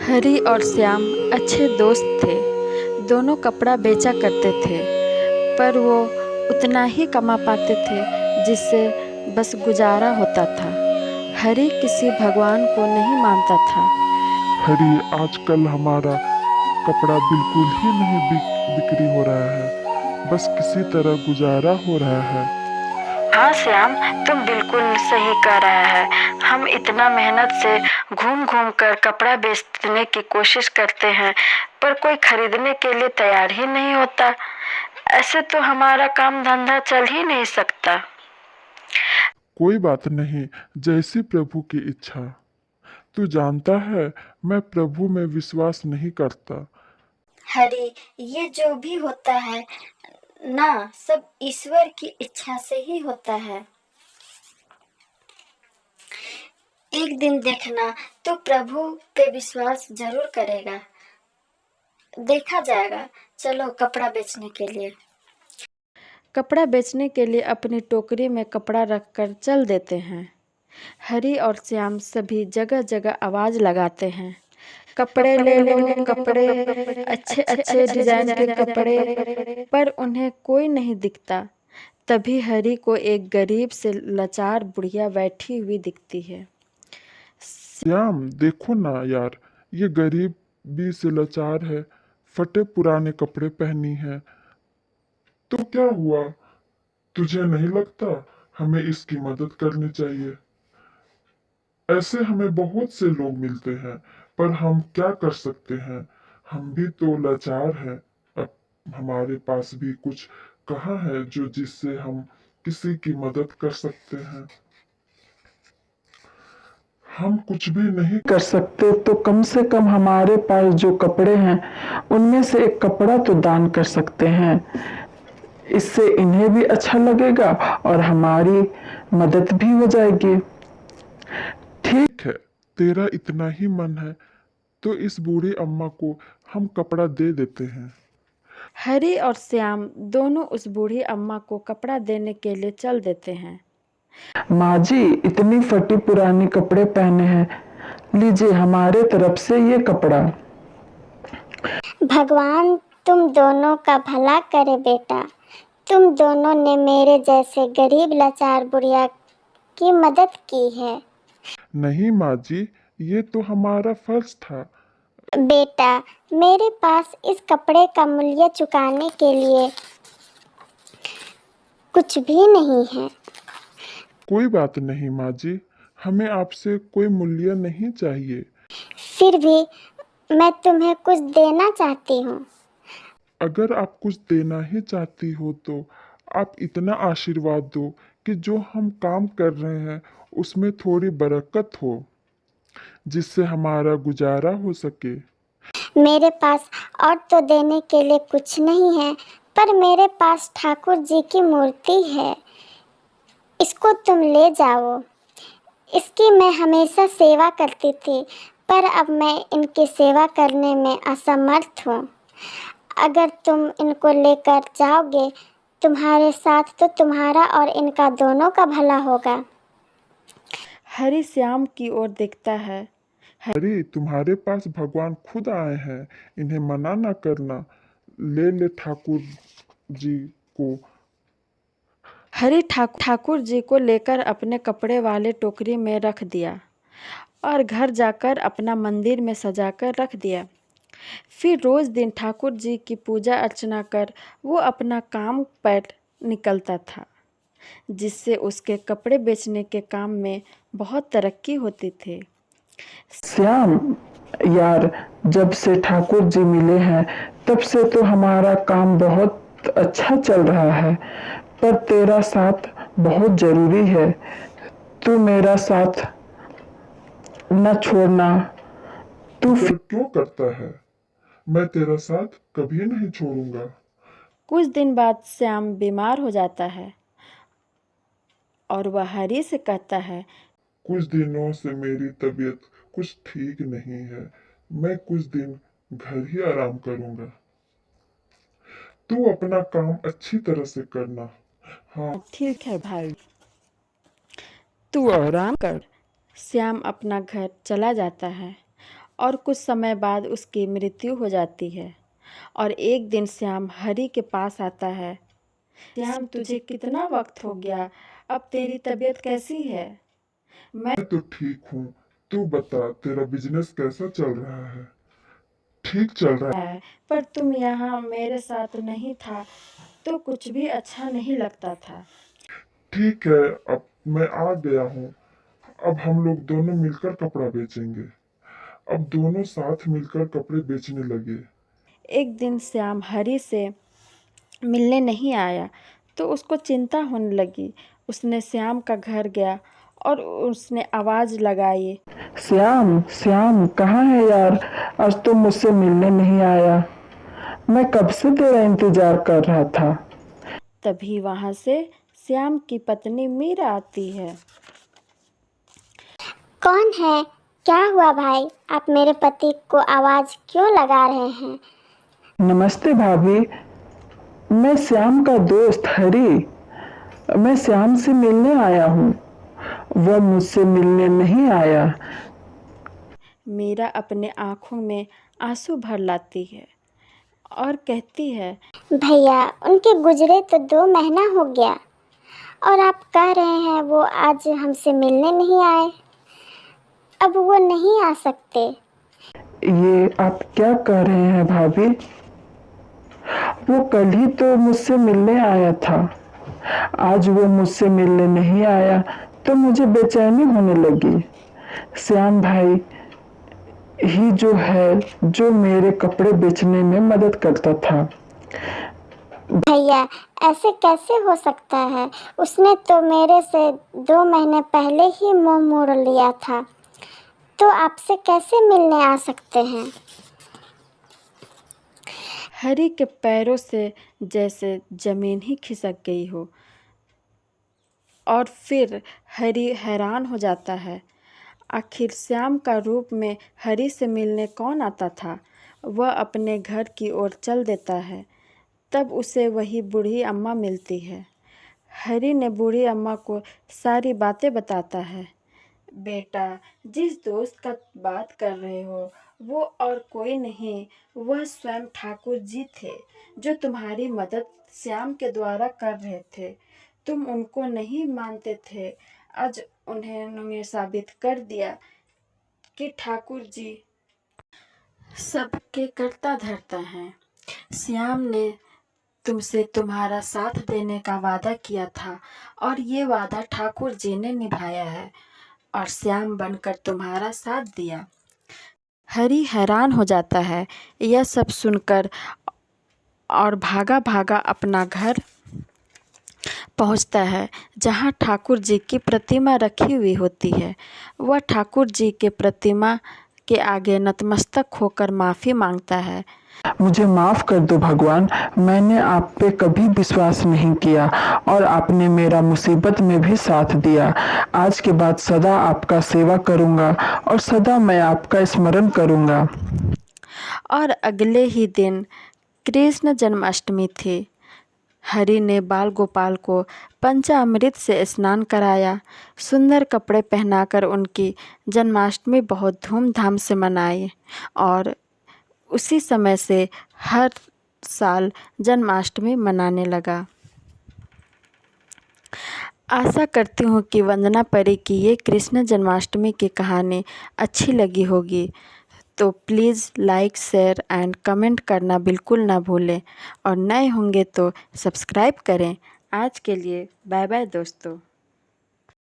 हरी और श्याम अच्छे दोस्त थे। दोनों कपड़ा बेचा करते थे, पर वो उतना ही कमा पाते थे जिससे बस गुजारा होता था। हरी किसी भगवान को नहीं मानता था। हरी, आजकल हमारा कपड़ा बिल्कुल ही नहीं बिक्री हो रहा है। बस किसी तरह गुजारा हो रहा है। हाँ श्याम, तुम बिल्कुल सही कह रहा है। हम इतना मेहनत से घूम घूम कर कपड़ा बेचने की कोशिश करते हैं, पर कोई खरीदने के लिए तैयार ही नहीं होता। ऐसे तो हमारा काम धंधा चल ही नहीं सकता। कोई बात नहीं, जैसी प्रभु की इच्छा। तू जानता है, मैं प्रभु में विश्वास नहीं करता। हरि, ये जो भी होता है ना, सब ईश्वर की इच्छा से ही होता है। एक दिन देखना, तो प्रभु पे विश्वास जरूर करेगा। देखा जाएगा। चलो कपड़ा बेचने के लिए। कपड़ा बेचने के लिए अपनी टोकरी में कपड़ा रखकर चल देते हैं। हरी और श्याम सभी जगह जगह आवाज लगाते हैं, कपड़े ले लो, कपड़े, अच्छे अच्छे डिजाइन के कपड़े, पर उन्हें कोई नहीं दिखता। तभी हरी को एक गरीब से लाचार बुढ़िया बैठी हुई दिखती है। श्याम, देखो ना यार, ये गरीब भी से लाचार है, फटे पुराने कपड़े पहनी है। तो क्या हुआ? तुझे नहीं लगता हमें इसकी मदद करनी चाहिए? ऐसे हमें बहुत से लोग मिलते हैं, पर हम क्या कर सकते हैं? हम भी तो लाचार हैं। अब हमारे पास भी कुछ कहाँ है जो जिससे हम किसी की मदद कर सकते हैं? हम कुछ भी नहीं कर सकते, तो कम से कम हमारे पास जो कपड़े हैं उनमें से एक कपड़ा तो दान कर सकते हैं। इससे इन्हें भी अच्छा लगेगा और हमारी मदद भी हो जाएगी। ठीक है, तेरा इतना ही मन है तो इस बूढ़ी अम्मा को हम कपड़ा दे देते हैं। हरी और श्याम दोनों उस बूढ़ी अम्मा को कपड़ा देने के लिए चल देते हैं। माँ जी, इतनी फटी पुरानी कपड़े पहने हैं, लीजिए हमारे तरफ से ये कपड़ा। भगवान तुम दोनों का भला करे बेटा। तुम दोनों ने मेरे जैसे गरीब लाचार बुढ़िया की मदद की है। नहीं माँ जी, ये तो हमारा फर्ज था। बेटा, मेरे पास इस कपड़े का मूल्य चुकाने के लिए कुछ भी नहीं है। कोई बात नहीं माँ जी, हमें आपसे कोई मूल्य नहीं चाहिए। फिर भी मैं तुम्हें कुछ देना चाहती हूँ। अगर आप कुछ देना ही चाहती हो तो आप इतना आशीर्वाद दो कि जो हम काम कर रहे हैं उसमें थोड़ी बरकत हो, जिससे हमारा गुजारा हो सके। मेरे पास और तो देने के लिए कुछ नहीं है, पर मेरे पास ठाकुर जी की मूर्ति है। इसको तुम ले जाओ। इसकी मैं हमेशा सेवा करती थी, पर अब मैं इनकी सेवा करने में असमर्थ हूँ। अगर तुम इनको लेकर जाओगे तुम्हारे साथ, तो तुम्हारा और इनका दोनों का भला होगा। हरी श्याम की ओर देखता है। अरे, तुम्हारे पास भगवान खुद आए हैं, इन्हें मना ना करना। ले ले ठाकुर जी को। हरी ठाकुर जी को लेकर अपने कपड़े वाले टोकरी में रख दिया और घर जाकर अपना मंदिर में सजाकर रख दिया। फिर रोज दिन ठाकुर जी की पूजा अर्चना कर वो अपना काम पर निकलता था, जिससे उसके कपड़े बेचने के काम में बहुत तरक्की होती थी। श्याम यार, जब से ठाकुर जी मिले हैं तब से तो हमारा काम बहुत अच्छा चल रहा है, पर तेरा साथ बहुत जरूरी है। तू मेरा साथ न छोड़ना। तू फिर क्यों करता है? मैं तेरा साथ कभी नहीं छोड़ूंगा। कुछ दिन बाद श्याम बीमार हो जाता है और वह हरी से कहता है, कुछ दिनों से मेरी तबीयत कुछ ठीक नहीं है। मैं कुछ दिन घर ही आराम करूंगा। तू अपना काम अच्छी तरह से करना। हाँ। ठीक है भाई, तू आराम कर। श्याम अपना घर चला जाता है और कुछ समय बाद उसकी मृत्यु हो जाती है। और एक दिन श्याम हरि के पास आता है। श्याम, तुझे कितना वक्त हो गया, अब तेरी तबीयत कैसी है? मैं तो ठीक हूँ। तू बता, तेरा बिजनेस कैसा चल रहा है? ठीक चल रहा है। है, पर तुम यहाँ मेरे साथ नहीं था तो कुछ भी अच्छा नहीं लगता था। ठीक है, अब मैं आ गया हूँ। अब हम लोग दोनों मिलकर कपड़ा बेचेंगे। अब दोनों साथ मिलकर कपड़े बेचने लगे। एक दिन श्याम हरि से मिलने नहीं आया तो उसको चिंता होने लगी। उसने श्याम का घर गया और उसने आवाज़ लगाई, श्याम, श्याम कहाँ है यार? आज तो मुझसे मिलने नहीं आया। मैं कब से तेरा इंतजार कर रहा था। तभी वहाँ से श्याम की पत्नी मीरा आती है। कौन है? क्या हुआ भाई? आप मेरे पति को आवाज क्यों लगा रहे हैं? नमस्ते भाभी, मैं श्याम का दोस्त हरी। मैं श्याम से मिलने आया हूँ। वह मुझसे मिलने नहीं आया। मीरा अपने आँखों में आंसू भर लाती है और कहती है, भैया, उनके गुजरे तो 2 महीना हो गया और आप कह रहे हैं वो आज हमसे मिलने नहीं आए। अब वो नहीं आ सकते। ये आप क्या कह रहे हैं भाभी? वो कल ही तो मुझसे मिलने आया था। आज वो मुझसे मिलने नहीं आया तो मुझे बेचैनी होने लगी। श्याम भाई ही जो है जो मेरे कपड़े बेचने में मदद करता था। भैया, ऐसे कैसे हो सकता है? उसने तो मेरे से 2 महीने पहले ही मुंह मोड़ लिया था, तो आपसे कैसे मिलने आ सकते हैं? हरि के पैरों से जैसे जमीन ही खिसक गई हो। और फिर हरि हैरान हो जाता है। आखिर श्याम का रूप में हरि से मिलने कौन आता था? वह अपने घर की ओर चल देता है। तब उसे वही बूढ़ी अम्मा मिलती है। हरि ने बूढ़ी अम्मा को सारी बातें बताता है। बेटा, जिस दोस्त का बात कर रहे हो वो और कोई नहीं, वह स्वयं ठाकुर जी थे जो तुम्हारी मदद श्याम के द्वारा कर रहे थे। तुम उनको नहीं मानते थे, आज उन्होंने साबित कर दिया कि ठाकुर जी सबके करता धरता है। श्याम ने तुमसे तुम्हारा साथ देने का वादा किया था और ये वादा ठाकुर जी ने निभाया है और श्याम बनकर तुम्हारा साथ दिया। हरि हैरान हो जाता है यह सब सुनकर और भागा भागा अपना घर पहुंचता है जहां ठाकुर जी की प्रतिमा रखी हुई होती है। वह ठाकुर जी के प्रतिमा के आगे नतमस्तक होकर माफ़ी मांगता है। मुझे माफ कर दो भगवान, मैंने आप पे कभी विश्वास नहीं किया और आपने मेरा मुसीबत में भी साथ दिया। आज के बाद सदा आपका सेवा करूंगा और सदा मैं आपका स्मरण करूंगा। और अगले ही दिन कृष्ण जन्माष्टमी थी। हरि ने बाल गोपाल को पंचामृत से स्नान कराया, सुंदर कपड़े पहनाकर उनकी जन्माष्टमी बहुत धूमधाम से मनाई और उसी समय से हर साल जन्माष्टमी मनाने लगा। आशा करती हूँ कि वंदना परी की ये कृष्ण जन्माष्टमी की कहानी अच्छी लगी होगी। तो please like, share and comment करना बिल्कुल ना भूलें और नए होंगे तो सब्सक्राइब करें। आज के लिए बाय बाय दोस्तों।